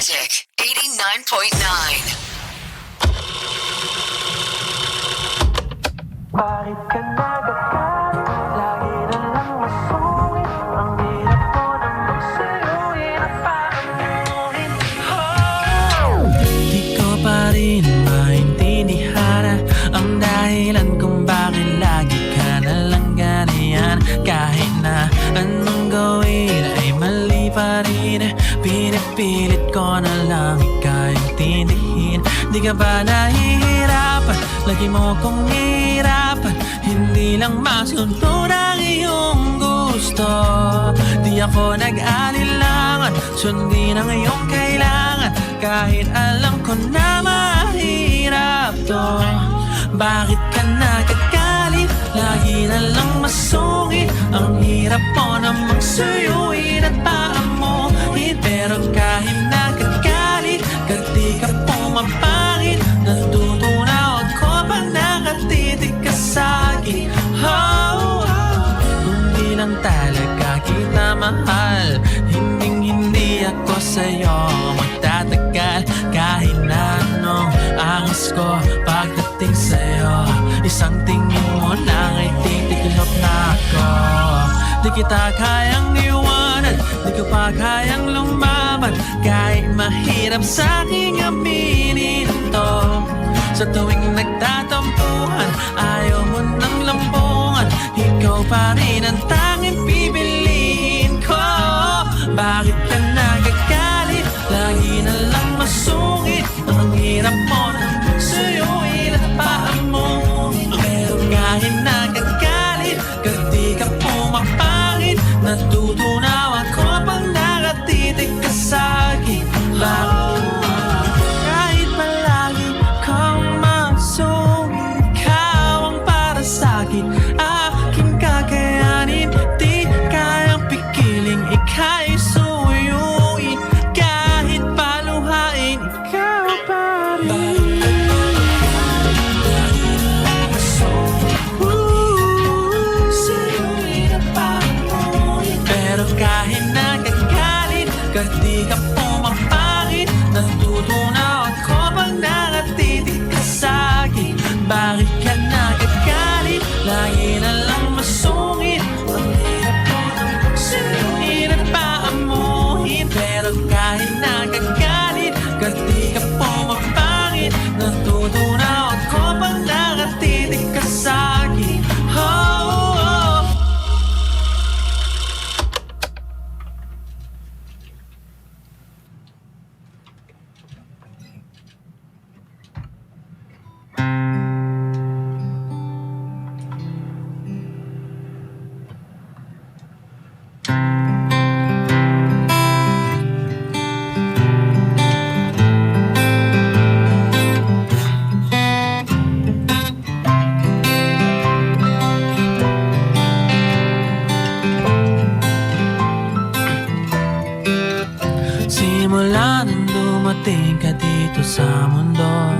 Magic 89.9. Bakit ka nagagalit? Lagi na lang masungit. Ang hirap ko nang magsaluhin at pahamuhin. Di ko pa rin maintindihan ang dahilan kung bakit lagi ka na lang ganyan. Kahit na anong gawin ay mali pa rin, pinipilit ko na lang ikaw intindihin. Di ka ba nahihirapan? Lagi mo kong hirapan, hindi lang masunod ang iyong gusto. Di ako nag-alilangan, sundin ang iyong kailangan, kahit alam ko na mahirap to. Bakit ka nagagalit? Lagi na lang masungit. Ang hirap mo namang suyuin at paamuhin. Pero kahit nagagalit, di ka pumapangit. Natutunaw ako pag nakatitig ka sa'kin. Kung di lang talaga kita mahal, hindi ako sa'yo magtatagal. Kahit na anong angis ko pagdating sa'yo, isang tingin mo lang ay titiklop na ako. Di kita kayang iwanan, di ko pa kayang lumaban, kahit mahirap sa'king aminin to. Sa tuwing nagtatampuhan, ayaw mo ng lambungan, ikaw pa rin ang tanging pipiliin ko. Bakit ka nagagalit? Lagi na lang masungit. Ang hirap mo nang suyuin at paamuhin. Pero kahit nagagalit, di ka pumapangit. Natutunaw ako pag nakatitig ka sa'kin. Kahit palagi kang masungit, ikaw ang para sa'kin. Aking kakayanin, di kayang pigiling, ika'y suyuin. Kahit paluhain, ikaw pa rin. Pero kahit nagagalit, di ka pumapangit. Natutunaw ako pag nakatitig ka sa'kin. Bakit ka nagagalit? Lagi na lang masungit. Ang hirap ko nang suyuin at paamuhin. Pero kahit nagagalit, di ka pumapangit. Natutunaw ako pag nakatitig ka sa'kin. Simula nang dumating ka dito sa mundo,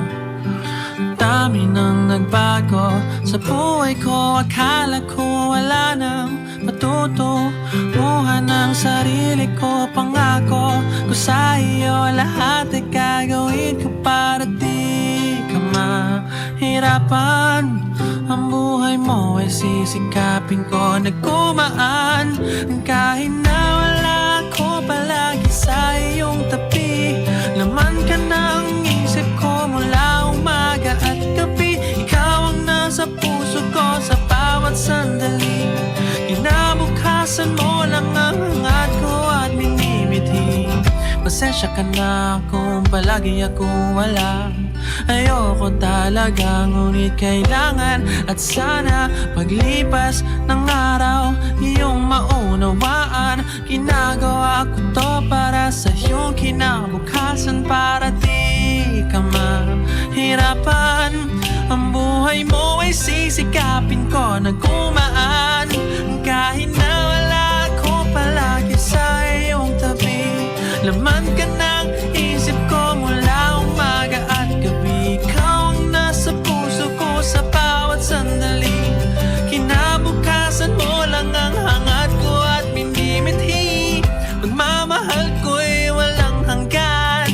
dami nang nagbago sa buhay ko. Akala ko wala nang matutubuhan ng sarili ko. Pangako ko sa iyo, lahat ay gagawin ko para di ka mahirapan. Ang buhay mo ay sisikapin ko na gumaan. Kahit na wala ako palagi sa iyong tabi, laman ka ng isip ko mula umaga at gabi. Ikaw ang nasa puso ko sa bawat sandali. Kinabukasan mo lang ang hangat ko at minimithi. Pasensya ka na kung palagi akong wala. Ayoko talaga, ngunit kailangan at sana paglipas ng araw iyong maunawaan. Ginagawa ko to para sa iyong kinabukasan, para di ka mahirapan. Ang buhay mo ay sisikapin ko na gumaan. Kahit na wala ako palagi sa iyong tabi, laman ka ng isip ko mula umaga at gabi. Ikaw ang nasa puso ko sa bawat sandali. Kinabukasan mo lang ang hangat ko at minimithi. Pagmamahal ko'y walang hanggan.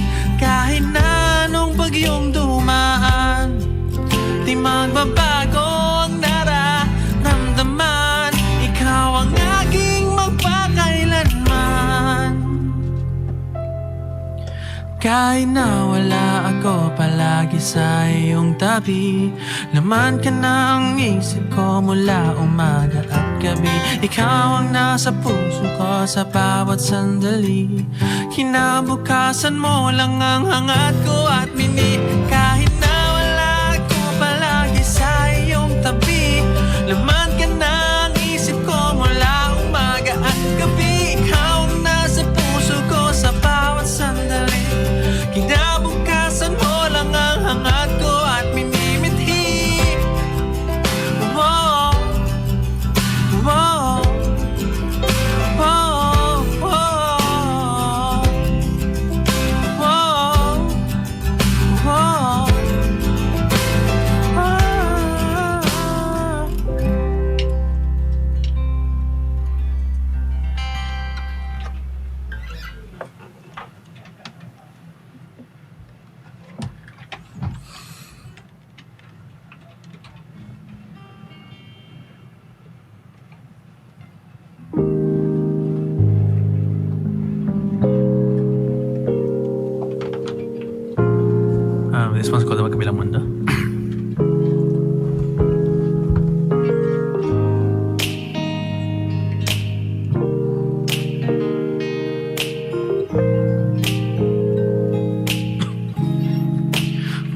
Kahit na wala ako palagi sa iyong tabi, laman ka ng isip ko mula umaga at gabi. Ikaw ang nasa puso ko sa bawat sandali. Kinabukasan mo lang ang hangat ko at mini. Kahit na wala ako palagi sa iyong tabi, laman ka ng isip ko mula umaga at gabi. Ikaw ang nasa puso ko sa bawat sandali. Kinabukasan mo lang ang hangat ko at minimithi. Whoa, whoa, whoa, whoa, whoa, whoa, This one's called The Magkabilang Mundo.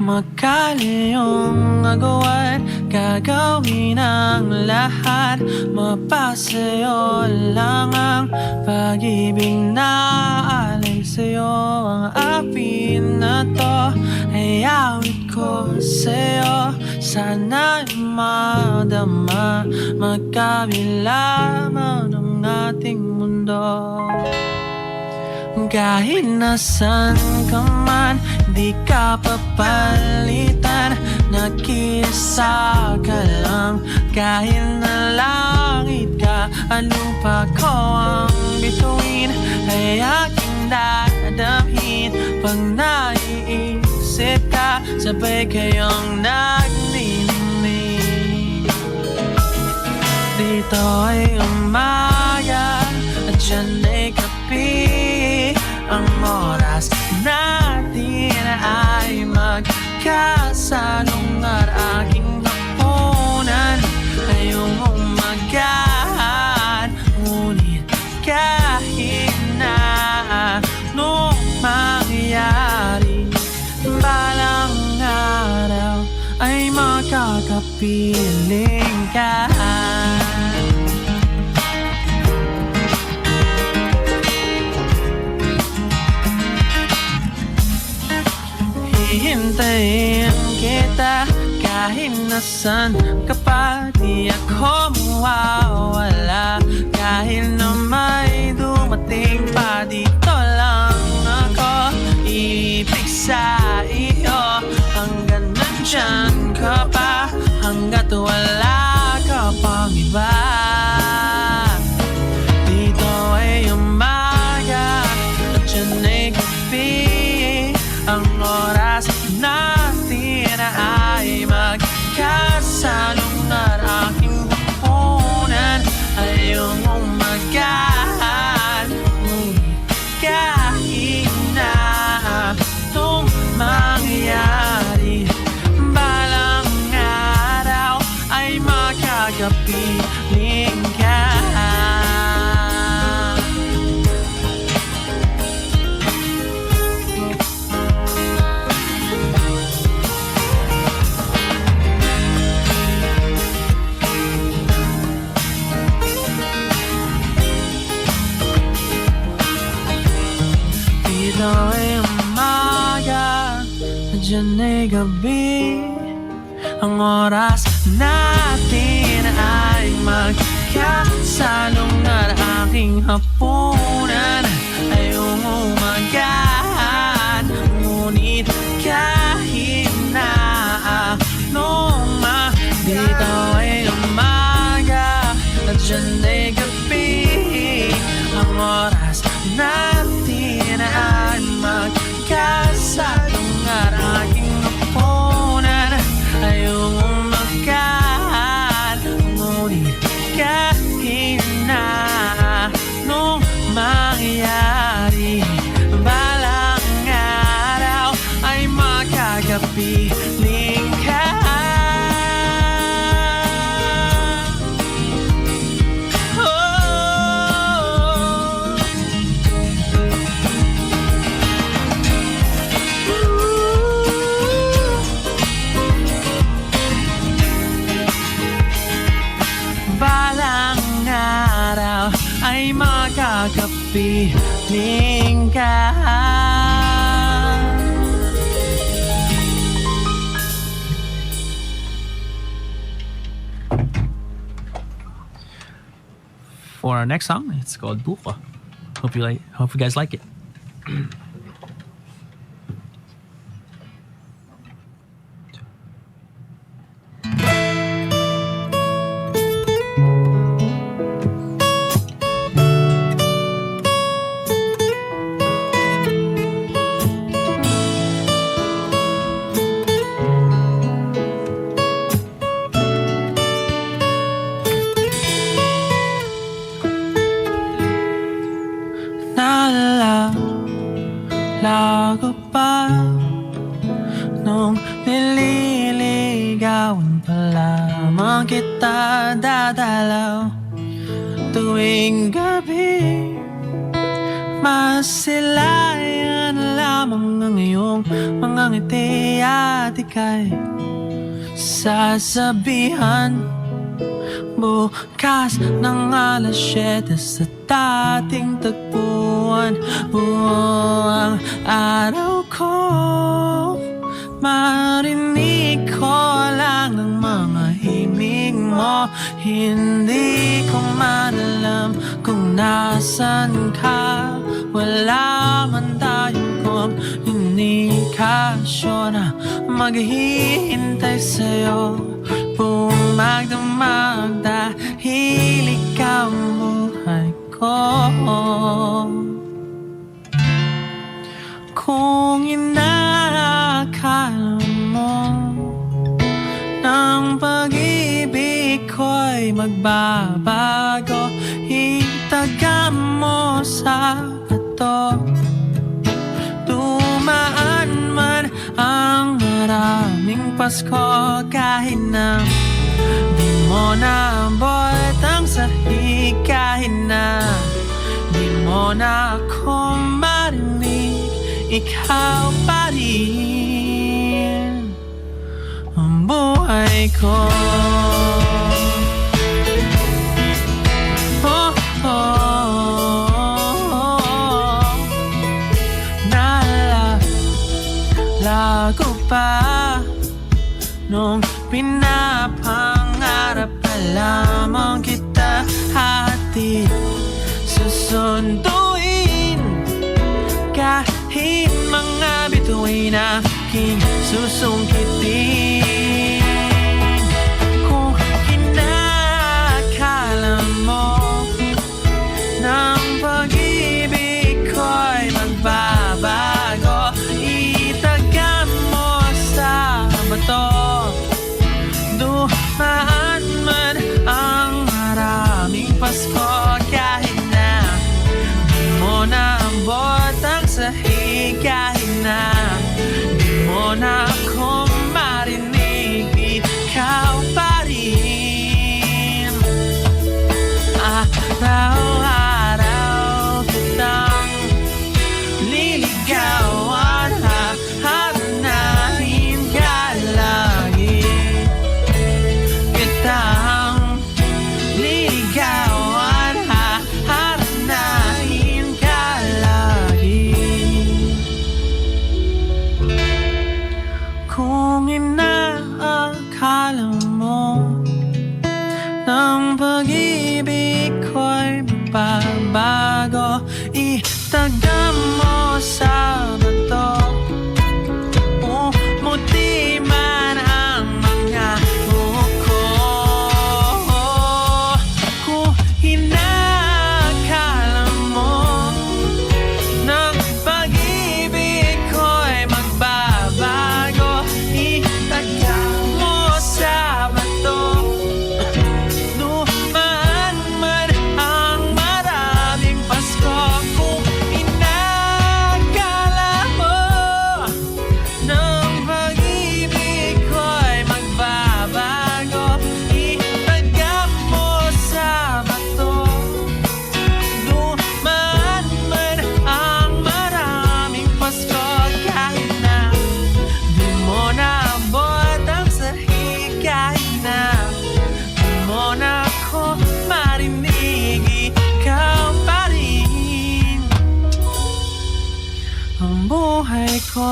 Magkali yung agawan, gagawin ang lahat. Mapasayo lang ang pag-ibig na alay sa'yo. Ang apin na to ay awit ko sa'yo. Sana'y madama, magkabila man ang ating mundo. Kahit nasan ka man, di ka papalitan. Nag-isa ka lang, kahit na langit ka at lupa ko ang bituin, ay aking dadamhin. Pag naiisip ka, sabay kayong nagniningning. Dito ay umaga at dyan ay gabi. Ang oras natin ay magkasalong at aking hapunan ay umagahan. Ngunit kahit na anong mangyari, balang araw ay makakapiling ka. Hihintayin kita kahit nasan ka pa, di ako mawawala. Kahit na may dumating pa, dito lang ako ibig sa iyo. Hanggang nandyan ka pa, hanggat wala ka pang iba. Dito ay umaga at dyan ay gabi. Ang oras natin ay magkasalong at aking hapunan ay umagahan. Ngunit kahit na anong mangyari, balang araw ay makakapiling ka. Dito ay umaga, dyan ay gabi. Ang oras natin ay magkasalong at aking hapunan ay umagahan. Ngunit kahit na anong dito ay umaga at dyan ay gabi. Ang oras natin ay magkasalong at aking hapunan ay umagahan. Ngunit kahit na anong mangyari, balang kapiling ka. Balang araw ay makakapiling ka. For our next song, it's called Buka. Hope you guys like it. Naalala ko pa nung nililigawan pa lamang kita dadalaw tuwing gabi. Masilayan lamang ang iyong mga ngiti at ika'y sasabihan bukas ng alas 7 sa dating tagpuan. Buong araw ko marinig ko lang ng mga himig mo. Hindi ko man alam kung nasan ka. Wala man tayong komunikasyon na maghihintay sa'yo. Magdamag dahil ikaw ang buhay ko. Kung inaakala mo ng pag-ibig ko'y magbabago, itaga mo sa bato. Dumaan man ang maraming Pasko kahit na di mo naabot ang sahig, kahit na di mo na ako marinig, ikaw pa rin ang buhay ko. Oh, oh, oh, oh. Naalala ko pa nung pinapangarap pa lamang kita hatid susunduin kahit mga bituin aking susungkitin. Kung kinakala mo ng pag-ibig ko'y magbabago, itaga mo sa bato. Dumaan man ang maraming Pasko kahit na di mo naabot ang sahig, kahit na di mo na ako marinig, ikaw pa rin. Araw-araw kitang liligawan, hahanapin ka lagi. Kitang liligawan, hahanapin ka lagi. Kung inaakala mo ng pag-ibig ko'y magbabago, itaga mo sa bato. buhay ko.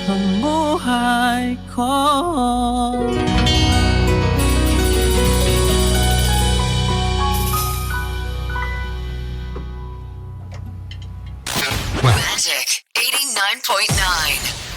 Ang buhay ko. Magic 89.9.